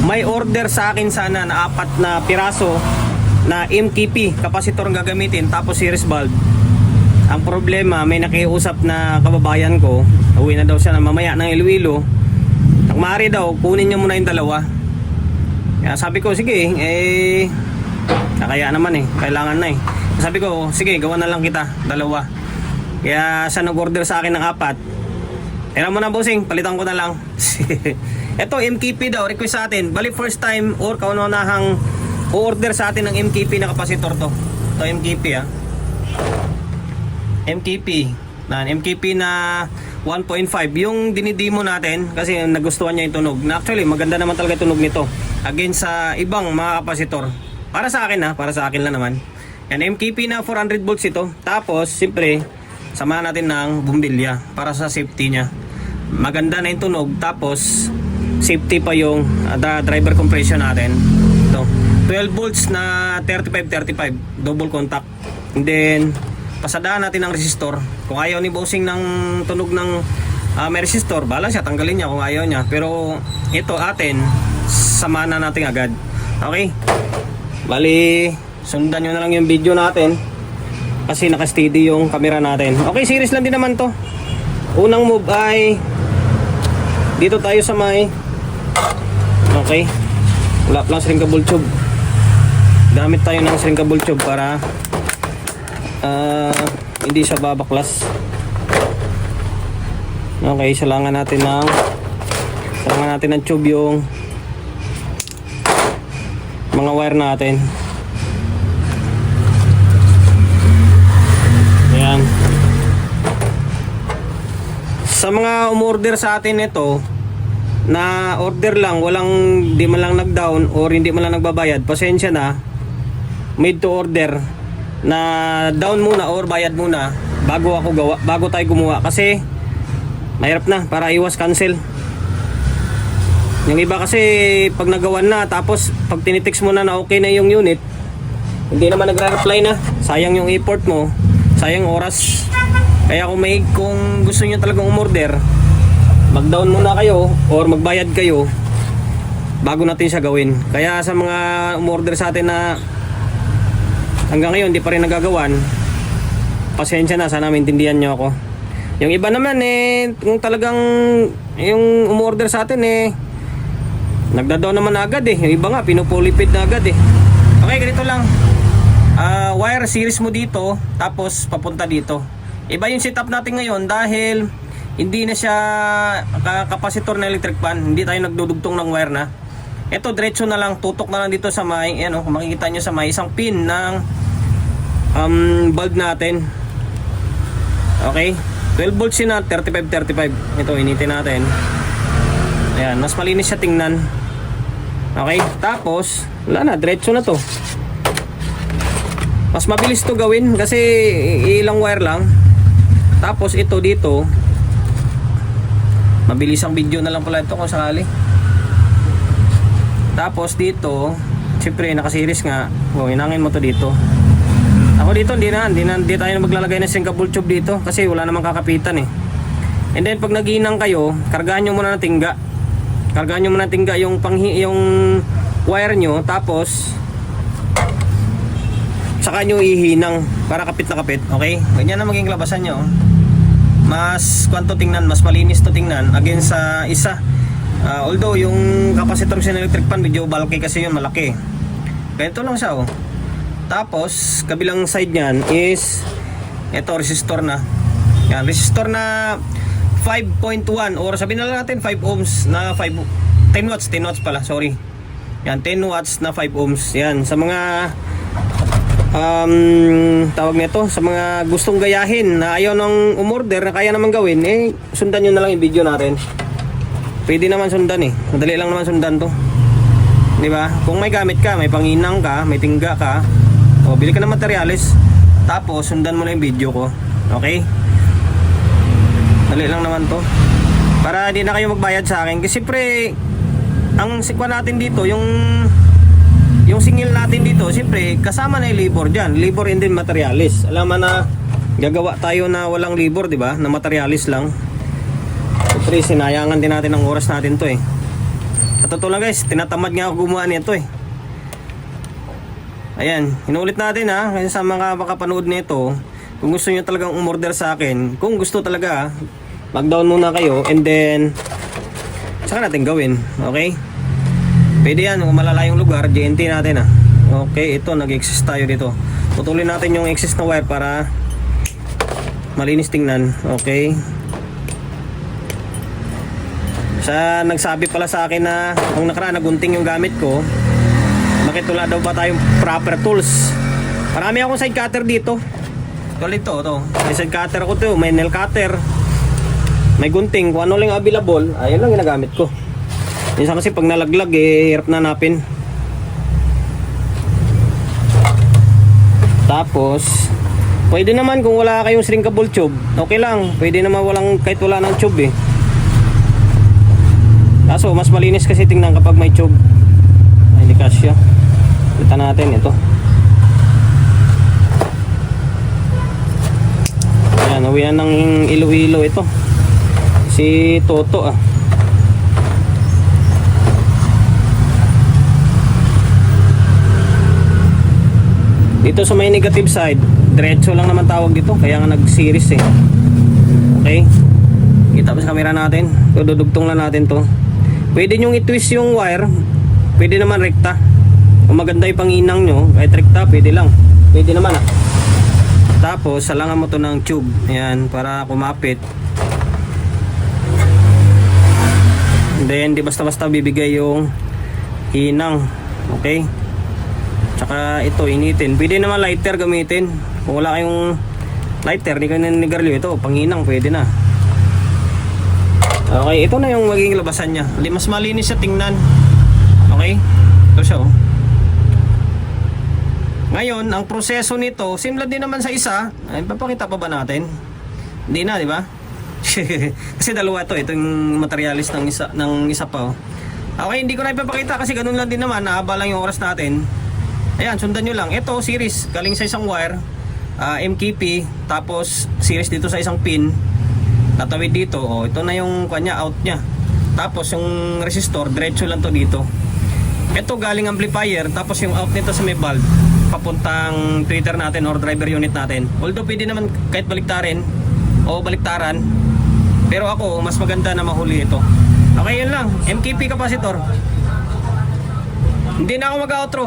may order sa akin sana na 4 na piraso na MKP kapasitor ang gagamitin, tapos series valve. Ang problema, may nakiusap na kababayan ko, uwi na daw siya na mamaya ng Iloilo. Maaari daw kunin niya muna yung dalawa. Kaya sabi ko sige, kaya naman kailangan na Sabi ko sige, gawa na lang kita dalawa. Kaya siya nag-order sa akin ng 4. Tira mo na bossing, palitan ko na lang. Ito MKP daw, request sa atin. Bali first time or kauna-unahang order sa atin ng MKP na kapasitor to. Ito MKP MKP na 1.5 yung dinidemo natin kasi nagustuhan niya yung tunog. Na actually maganda naman talaga yung tunog nito against sa ibang mga kapasitor. Para sa akin para sa akin lang naman. Yan, MKP na 400 volts ito. Tapos siyempre samahan natin ng bumbilya para sa safety niya. Maganda na yung tunog, tapos safety pa yung driver compression natin. Ito 12 volts na 35 double contact. And then pasadaan natin ang resistor. Kung ayaw ni bossing ng tunog ng may resistor, bahala siya, tanggalin niya kung ayaw niya. Pero ito atin, samahan na natin agad. Okay? Bali, sundan nyo na lang yung video natin kasi naka-steady yung camera natin. Okay, series lang din naman to. Unang move ay dito tayo sa may wala lang shrinkable tube. Gamit tayo ng shrinkable tube para hindi siya babaklas. Okay, salangan natin ng tube yung mga wire natin. Ayan. Sa mga umorder sa atin ito na order lang, di man lang nag-down or hindi man lang nagbabayad, pasensya na. Made to order na down muna or bayad muna bago tayo gumawa kasi mahirap na para iwas cancel. Yung iba kasi pag nagawan na tapos pag tinitext mo na okay na yung unit, hindi naman nagre-reply na, sayang yung effort mo, sayang oras. Kaya kung gusto niyo talagang umorder, mag-down muna kayo or magbayad kayo bago natin siya gawin. Kaya sa mga umorder sa atin na hanggang ngayon di pa rin nagagawan, pasensya na, sana maintindihan nyo ako. Yung iba naman kung talagang yung umorder sa atin nagda-down naman agad yung iba nga pinupulipid na agad Okay, ganito lang. Wire series mo dito tapos papunta dito. Iba yung setup natin ngayon dahil hindi na siya kapasitor na electric fan, hindi tayo nagdudugtong ng wire na. Ito diretso na lang, tutok na lang dito sa may kung makikita nyo sa may isang pin ng bulb natin. Okay, 12 volts yun na 35. Ito initin natin. Ayan, mas malinis siya tingnan. Okay, tapos wala na, diretso na to. Mas mabilis to gawin kasi ilang wire lang. Tapos ito dito, mabilis ang video na lang pala ito kung sakali. Tapos dito, siyempre naka-series nga. Hinangin mo to dito. Ako dito hindi tayo maglalagay ng shrinkable tube dito kasi wala namang kakapitan And then pag naghinang kayo, kargahan nyo muna ng tingga. Yung wire nyo, tapos saka nyo ihinang para kapit na kapit. Okay? Ganyan na maging labasan nyo. Mas tingnan, mas malinis to tingnan against sa isa. Although yung capacitor sa electric fan medyo bulky kasi yun, malaki. Ganito lang siya Tapos kabilang side niyan is ito, resistor na. Yan, resistor na 5.1 or sabihin na lang natin 5 ohms na 10 watts pala, sorry. Yan, 10 watts na 5 ohms. Yan, sa mga tawag nito, sa mga gustong gayahin na ayaw ng umorder na kaya naman gawin, sundan nyo na lang yung video natin. Pwede naman sundan madali lang naman sundan to, di ba? Kung may gamit ka, may panginang ka, may tingga ka, bili ka ng materyales, tapos sundan mo na yung video ko. Okay, dali lang naman to para di na kayo magbayad sa akin kasi siyempre ang sikwa natin dito, yung singil natin dito, siyempre kasama na yung labor dyan, labor and then materialis. Alam mo na gagawa tayo na walang labor, di ba, na materialis lang. Siyempre sinayangan din natin ang oras natin to Sa totoo lang guys, tinatamad nga ako gumawa nito eh. Ayan, inulit natin ha, kasi sa mga makapanood nito, kung gusto nyo talagang umorder sa akin, kung gusto talaga, mag-down muna kayo and then saka natin gawin, okay? Pwede yan, kung malalayong lugar, GNT natin ha. Okay, ito, nag-exist tayo dito. Putulin natin yung excess na wire para malinis tingnan, okay? Sa nagsabi pala sa akin na kung nakaraan nagunting yung gamit ko, bakit wala daw ba tayong proper tools? Marami akong side cutter dito. Tulad ito, to. May side cutter ako to, may nail cutter, may gunting, kung ano lang available, ayun lang ginagamit ko. Minsan kasi pag nalaglag, hirap na hanapin. Tapos, pwede naman kung wala kayong shrinkable tube, okay lang. Pwede naman kahit wala ng tube eh. Kaso, mas malinis kasi tingnan kapag may tube. Ay, hindi kasya. Kita natin ito. Ayan, uwi na ng Iloilo ito. Si Toto ah. Dito sa may negative side, diretso lang naman tawag dito, kaya nga nag-series eh. Okay? Kita pa sa camera natin. Dudugtong lang natin to. Pwede nyo i-twist yung wire, pwede naman rekta. Kung maganda yung panginang nyo, kahit rekta, pwede lang. Pwede naman ah. Tapos, salangan mo to ng tube. Ayan, para kumapit. And then, di basta-basta bibigay yung hinang. Okay? Tsaka ito, initin. Pwede naman lighter gamitin. Kung wala kayong lighter, di ka naninigarilyo. Ito, panginang, pwede na. Okay, ito na yung magiging labasan niya. Mas malinis siya tingnan. Okay? Ito siya oh. Ngayon, ang proseso nito, similar din naman sa isa. Ay, papakita pa ba natin? Hindi na, di ba? Kasi dalawa ito, ito yung materialis ng isa pa. Oh. Okay, hindi ko na ipapakita kasi ganun lang din naman, nahaba lang yung oras natin. Ayan, sundan nyo lang. Ito, series, galing sa isang wire, MKP, tapos series dito sa isang pin, tatawid dito. Oh, ito na yung kanya, out nya. Tapos yung resistor, diretso lang to dito. Ito galing amplifier, tapos yung out nito sa may valve papuntang tweeter natin or driver unit natin. Although pwede naman kahit baliktarin o baliktaran, pero ako mas maganda na mahuli ito. Okay, yun lang. MKP capacitor. Hindi na ako mag-outro.